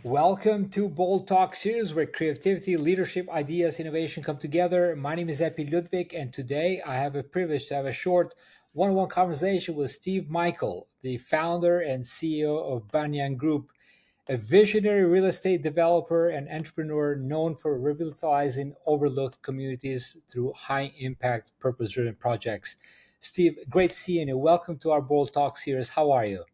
Welcome to Bold Talk series where creativity, leadership, ideas, innovation come together. My name is Epi Ludvik, and today I have a privilege to have a short one-on-one conversation with Steve Michael, the founder and CEO of Banyan Group, a visionary real estate developer and entrepreneur known for revitalizing overlooked communities through high-impact, purpose-driven projects. Steve, great seeing you. Welcome to our Bold Talk series. How are you?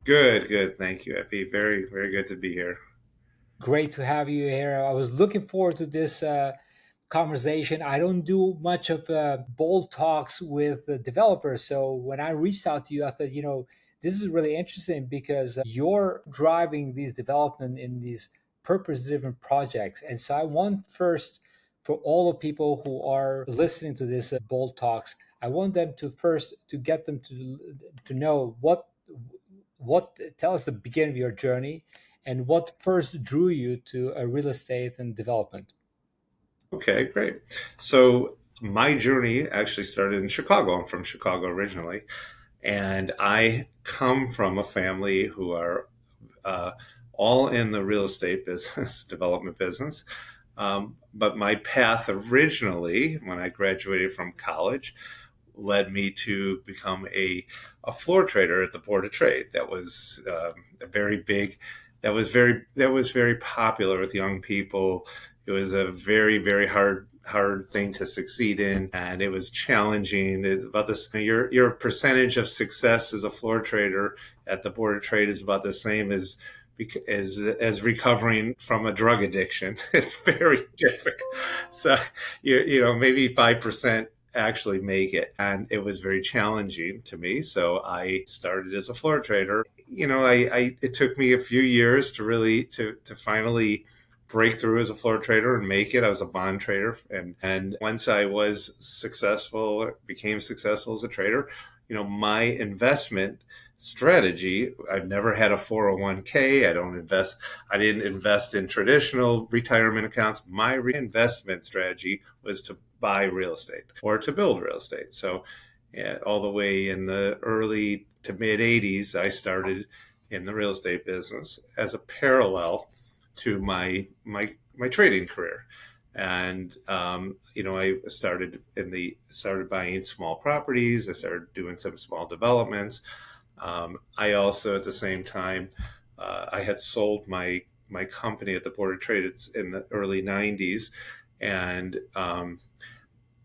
Good, good. Thank you, Epi. Very, very good to be here. Great to have you here. I was looking forward to this conversation. I don't do much of bold talks with developers. So when I reached out to you, I thought, this is really interesting because you're driving these development in these purpose driven projects. And so I want first for all the people who are listening to this bold talks, I want them to first to get them to know what tell us the beginning of your journey and what first drew you to a real estate and development. Okay, great. So my journey actually started in Chicago. I'm from Chicago originally, and I come from a family who are uh, all in the real estate business, development business. But my path originally, when I graduated from college, led me to become a floor trader at the Board of Trade. That was a very big. That was very popular with young people. It was a very very hard thing to succeed in, and it was challenging. It's about this. Your percentage of success as a floor trader at the Board of Trade is about the same as recovering from a drug addiction. It's very difficult. So maybe 5% actually make it, and it was very challenging to me. So I started as a floor trader. I it took me a few years to really to finally break through as a floor trader and make it. I was a bond trader, and once I was successful, became successful as a trader, my investment strategy. I've never had a 401k. I didn't invest in traditional retirement accounts. My reinvestment strategy was to buy real estate or to build real estate. So, yeah, all the way in the early to mid 80s, I started in the real estate business as a parallel to my trading career. And I started buying small properties. I started doing some small developments. I also, at the same time, I had sold my company at the Board of Trade in the early '90s, and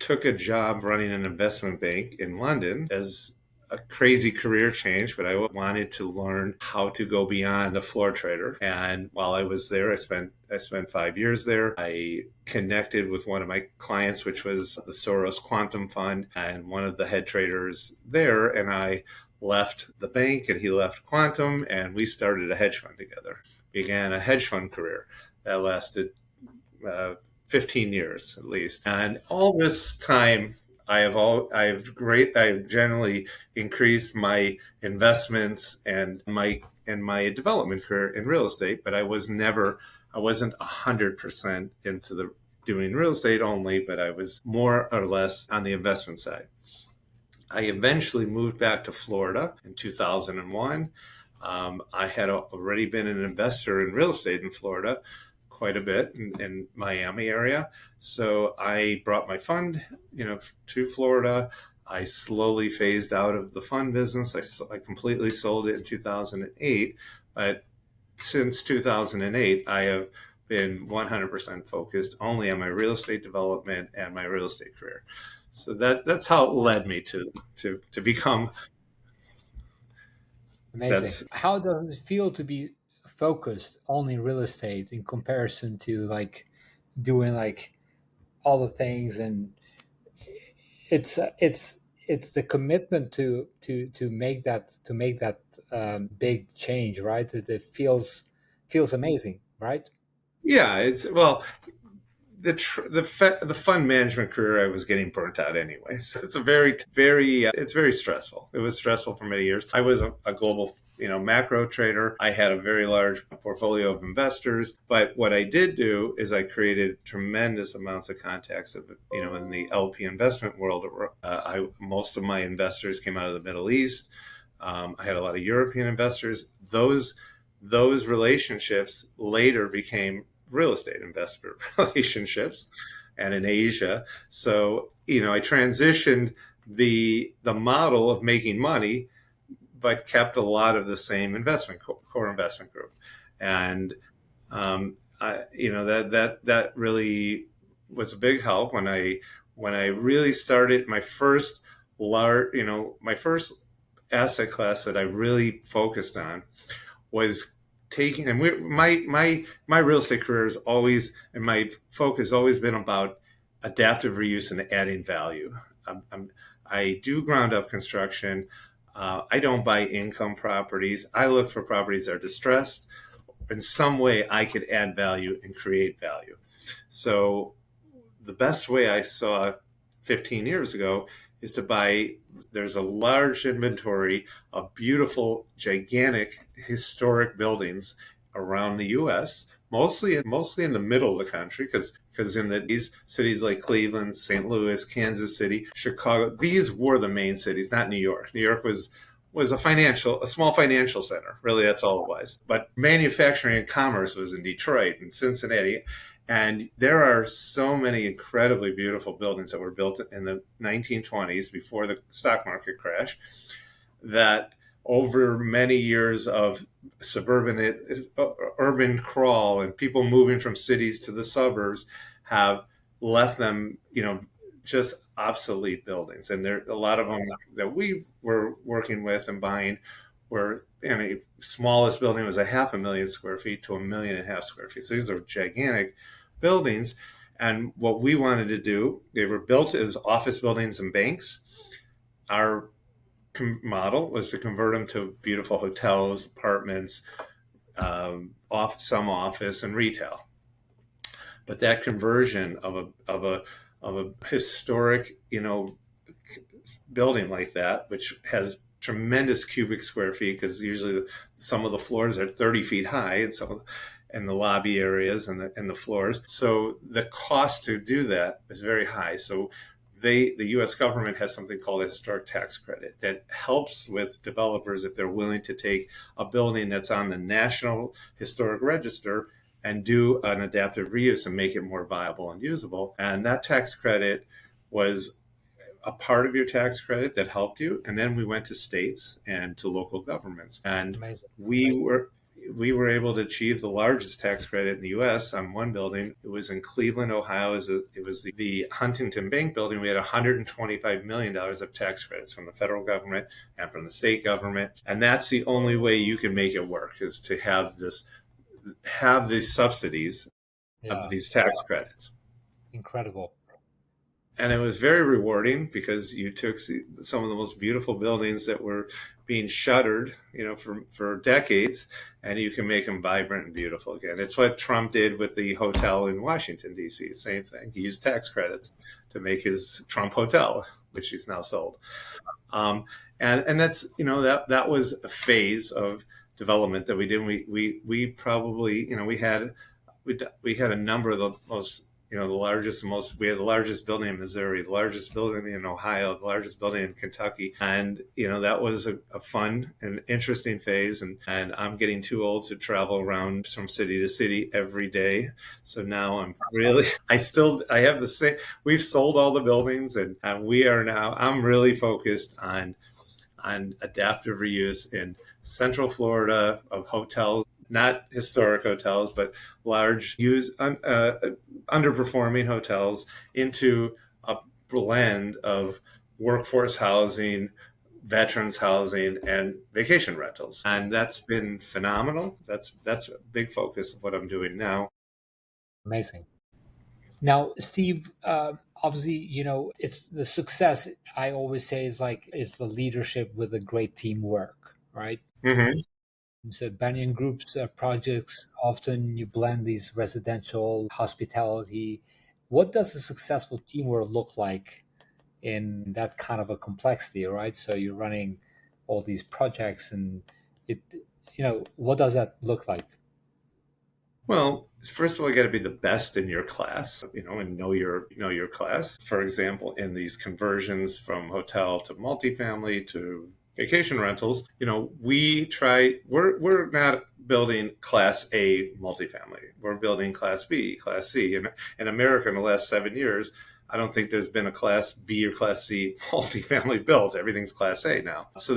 took a job running an investment bank in London as a crazy career change, but I wanted to learn how to go beyond a floor trader. And while I was there, I spent 5 years there. I connected with one of my clients, which was the Soros Quantum Fund, and one of the head traders there. And I left the bank, and he left Quantum, and we started a hedge fund together. Began a hedge fund career that lasted uh, 15 years at least. And all this time, I've generally increased my investments and my development career in real estate, but I wasn't 100% into the doing real estate only, but I was more or less on the investment side. I eventually moved back to Florida in 2001. I had already been an investor in real estate in Florida quite a bit in Miami area. So I brought my fund, to Florida. I slowly phased out of the fund business. I completely sold it in 2008. But since 2008, I have been 100% focused only on my real estate development and my real estate career. So that's how it led me to become. Amazing. That's How does it feel to be focused only in real estate in comparison to like doing like all the things? And it's the commitment to make that big change, right? It feels amazing, right? Yeah. It's well, the fund management career, I was getting burnt out anyway. So it's a it's very stressful. It was stressful for many years. I was a global macro trader. I had a very large portfolio of investors, but what I did do is I created tremendous amounts of contacts in the LP investment world. Most of my investors came out of the Middle East. I had a lot of European investors. Those those relationships later became real estate investor relationships, and in Asia. So, I transitioned the model of making money, but kept a lot of the same core investment group. And that really was a big help when I really started my first my first asset class that I really focused on was taking, and my real estate career is always, and my focus has always been about adaptive reuse and adding value. I do ground up construction. I don't buy income properties. I look for properties that are distressed. In some way, I could add value and create value. So the best way I saw 15 years ago is to buy. There's a large inventory of beautiful, gigantic, historic buildings around the U.S., mostly in the middle of the country, because in these cities like Cleveland, St. Louis, Kansas City, Chicago, these were the main cities, not New York. New York was a small financial center. Really, that's all it was. But manufacturing and commerce was in Detroit and Cincinnati. And there are so many incredibly beautiful buildings that were built in the 1920s before the stock market crash that over many years of urban crawl and people moving from cities to the suburbs have left them, just obsolete buildings. And there a lot of them that we were working with and buying were, smallest building was a 500,000 square feet to 1.5 million square feet. So these are gigantic buildings. And what we wanted to do, they were built as office buildings and banks. Our model was to convert them to beautiful hotels, apartments, some office and retail. But that conversion of a historic, building like that, which has tremendous cubic square feet, because usually some of the floors are 30 feet high, and the lobby areas and the floors. So the cost to do that is very high. So the U.S. government has something called a historic tax credit that helps with developers if they're willing to take a building that's on the National Historic Register and do an adaptive reuse and make it more viable and usable. And that tax credit was a part of your tax credit that helped you. And then we went to states and to local governments. And Amazing. we were able to achieve the largest tax credit in the U.S. on one building. It was in Cleveland, Ohio. It was the Huntington Bank building. We had $125 million of tax credits from the federal government and from the state government. And that's the only way you can make it work, is to have these subsidies of Yeah, these tax credits. incredible. And it was very rewarding, because you took some of the most beautiful buildings that were being shuttered, for decades, and you can make them vibrant and beautiful again. It's what Trump did with the hotel in Washington, D.C. Same thing. He used tax credits to make his Trump hotel, which he's now sold. And that's, that was a phase of development that we did. We probably, we had a number of the most, we had the largest building in Missouri, the largest building in Ohio, the largest building in Kentucky. And, that was a fun and interesting phase. And I'm getting too old to travel around from city to city every day. So now I have the same, we've sold all the buildings, and I'm really focused on adaptive reuse in Central Florida of hotels, not historic hotels, but large, underperforming hotels, into a blend of workforce housing, veterans housing, and vacation rentals. And that's been phenomenal. That's a big focus of what I'm doing now. Amazing. Now, Steve, obviously, it's the success. I always say is like it's the leadership with a great teamwork, right? Mm-hmm. So Banyan Group's projects often you blend these residential hospitality. What does a successful teamwork look like in that kind of a complexity, right? So you're running all these projects, and it, what does that look like? Well, first of all, you got to be the best in your class, and know your class. For example, in these conversions from hotel to multifamily to vacation rentals, we're not building class A multifamily. We're building class B, class C. And in America in the last 7 years, I don't think there's been a class B or class C multifamily built. Everything's class A now. So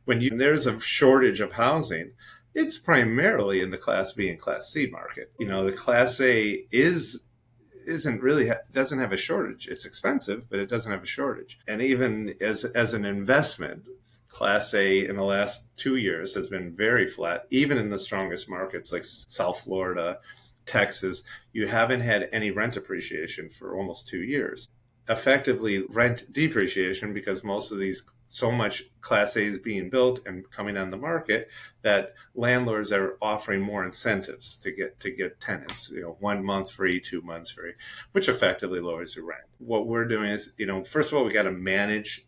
when there's a shortage of housing, it's primarily in the class B and class C market. The class A isn't really doesn't have a shortage. It's expensive, but it doesn't have a shortage. And even as an investment, Class A in the last 2 years has been very flat. Even in the strongest markets like South Florida, Texas, you haven't had any rent appreciation for almost 2 years. Effectively, rent depreciation because most of these so much Class A is being built and coming on the market that landlords are offering more incentives to get tenants. 1 month free, 2 months free, which effectively lowers the rent. What we're doing is, first of all, we got to manage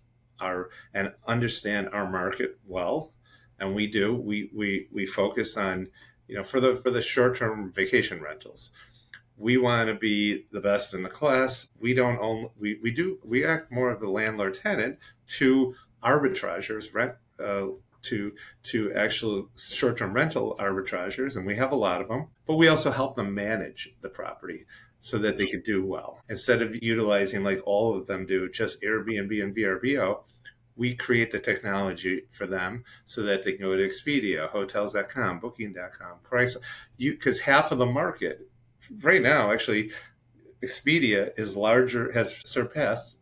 and understand our market well, and we do. We focus on, for the short term vacation rentals. We want to be the best in the class. We don't own. We act more of the landlord tenant to arbitrageurs, rent to actual short term rental arbitrageurs, and we have a lot of them. But we also help them manage the property so that they could do well instead of utilizing like all of them do just Airbnb and VRBO. We create the technology for them so that they can go to Expedia, hotels.com, booking.com, price because half of the market right now, actually, Expedia has surpassed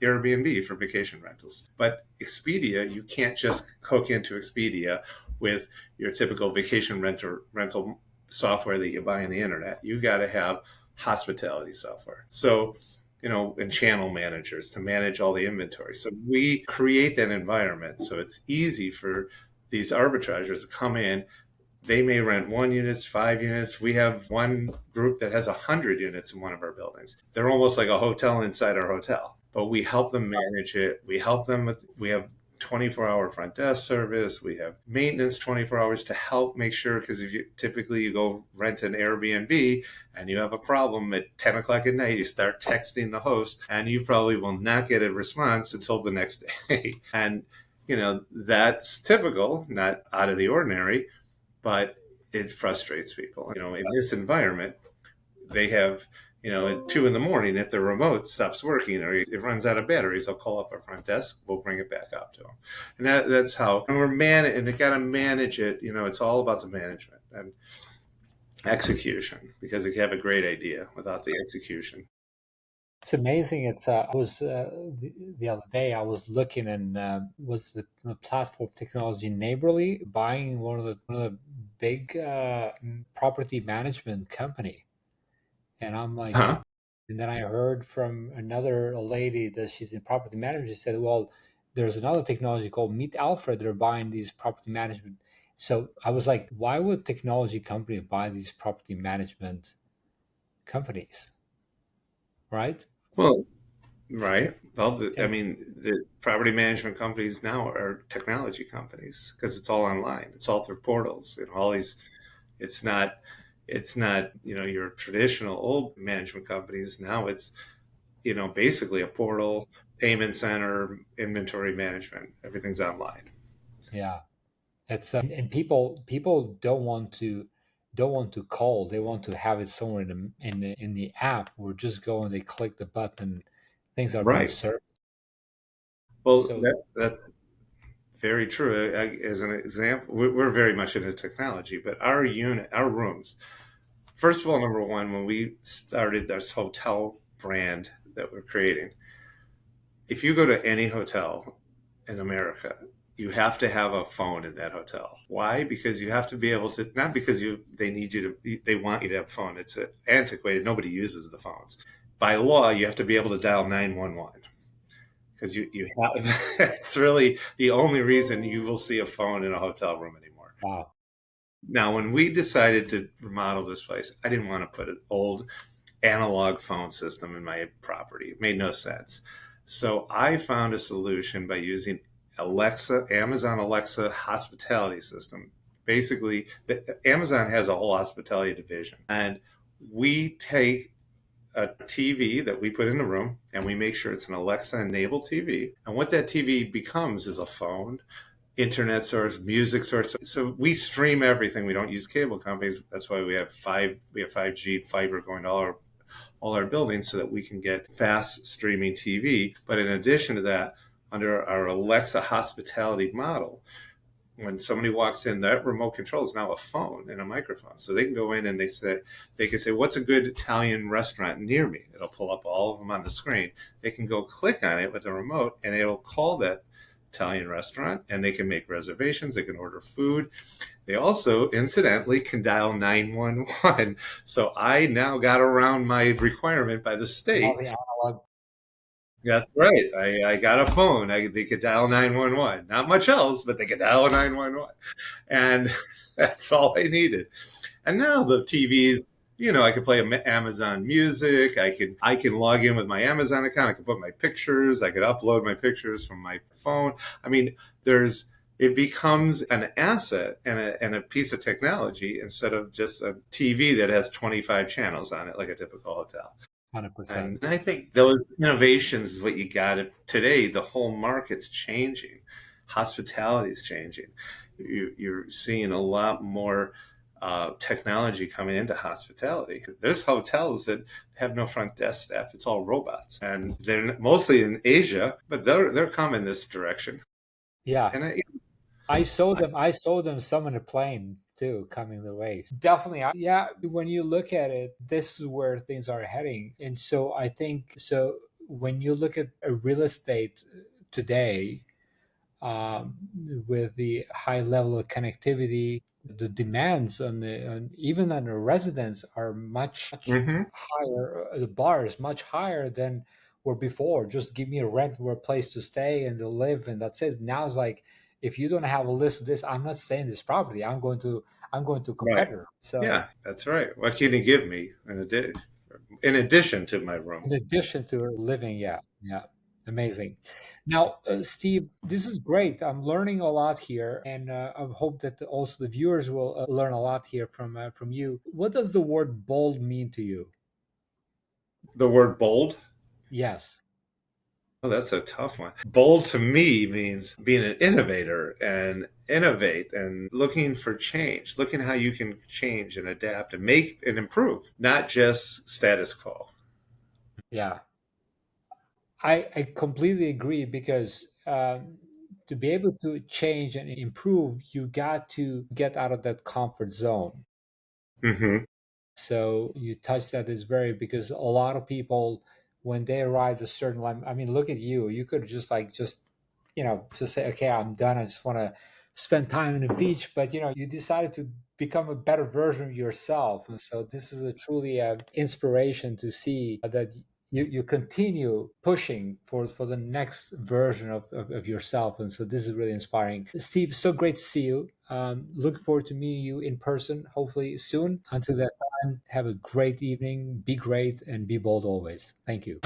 Airbnb for vacation rentals. But Expedia, you can't just hook into Expedia with your typical vacation rental software that you buy on the internet. You got to have hospitality software. So, and channel managers to manage all the inventory. So we create that environment so it's easy for these arbitrageurs to come in. They may rent 1 unit, 5 units. We have one group that has 100 units in one of our buildings. They're almost like a hotel inside our hotel, but we help them manage it. We help them we have 24-hour front desk service. We have maintenance 24 hours to help make sure, because if you go rent an Airbnb and you have a problem at 10 o'clock at night, you start texting the host and you probably will not get a response until the next day. And, that's typical, not out of the ordinary, but it frustrates people. In this environment, they have, at 2 in the morning, if the remote stops working or it runs out of batteries, they'll call up our front desk. We'll bring it back up to them. And that's how, and they got to manage it. It's all about the management and execution, because they have a great idea without the execution. It's amazing. I was the other day I was looking and was the platform technology Neighborly buying one of the big property management company, and I'm like, Huh? and then I heard from another lady that she's in property management. She said, "Well, there's another technology called Meet Alfred. They're buying these property management." So I was like, "Why would technology company buy these property management companies?" Right? Well, right. Well, And the property management companies now are technology companies because it's all online. It's all through portals and all these. It's not. It's not. Your traditional old management companies. Now it's basically a portal, payment center, inventory management. Everything's online. yeah, it's and people don't want to call. They want to have it somewhere in the app. We're just going. They click the button. Things are being Right. served. Well, So that's very true. As an example, we're very much into technology, but our rooms. First of all, number one, when we started this hotel brand that we're creating, if you go to any hotel in America, you have to have a phone in that hotel. Why? Because you have to be able to, not because they want you to have a phone. It's antiquated. Nobody uses the phones. By law, you have to be able to dial 911 because you have, it's really the only reason you will see a phone in a hotel room anymore. wow, Now, when we decided to remodel this place, I didn't want to put an old analog phone system in my property. It made no sense. So I found a solution by using Amazon Alexa hospitality system. Basically, Amazon has a whole hospitality division, and we take a TV that we put in the room, and we make sure it's an Alexa enabled TV. And what that TV becomes is a phone, internet source, music source. So we stream everything. We don't use cable companies. That's why we have 5G fiber going to all our buildings so that we can get fast streaming TV. But in addition to that, under our Alexa hospitality model, when somebody walks in, that remote control is now a phone and a microphone. So they can go in and they can say, what's a good Italian restaurant near me? It'll pull up all of them on the screen. They can go click on it with a remote and it'll call that Italian restaurant and they can make reservations. They can order food. They also, incidentally, can dial 911. So I now got around my requirement by the All state. the analog. That's right. I got a phone. They could dial 911. Not much else, but they could dial 911. And that's all I needed. And now the TVs, I can play Amazon Music. I can log in with my Amazon account. I can put my pictures. I could upload my pictures from my phone. I mean, it becomes an asset and a piece of technology instead of just a TV that has 25 channels on it like a typical hotel. 100%. And I think those innovations is what you got today. The whole market's changing. Hospitality is changing. You're seeing a lot more technology coming into hospitality. There's hotels that have no front desk staff. It's all robots. And they're mostly in Asia, but they're coming this direction. Yeah. And I saw them some on a plane too coming the way. Definitely. Yeah, when you look at it, this is where things are heading. And so I think so when you look at a real estate today, um, with the high level of connectivity, the demands even on the residents are much Mhm. higher. The bar is much higher than were before. Just give me a rent or a place to stay and to live, and that's it. Now it's like if you don't have a list of this, I'm not staying in this property. I'm going to a Right. competitor. So Yeah, that's right. What can you give me in addition to my room? in addition to living, yeah, yeah, amazing. Now, Steve, this is great. I'm learning a lot here, and I hope that also the viewers will learn a lot here from you. What does the word bold mean to you? The word bold. Yes. Oh, that's a tough one. Bold to me means being an innovator and innovate and looking for change, looking how you can change and adapt and make and improve, not just status quo. Yeah, I completely agree because to be able to change and improve, you got to get out of that comfort zone. Hmm. So you touch that is very because a lot of people when they arrive at a certain line, I mean, look at you. You could just just say, okay, I'm done. I just want to spend time on the beach. But you decided to become a better version of yourself. And so this is a truly inspiration to see that you continue pushing for the next version of yourself. And so this is really inspiring. Steve, so great to see you. Looking forward to meeting you in person, hopefully soon. Until that time, have a great evening, be great, and be bold always. Thank you.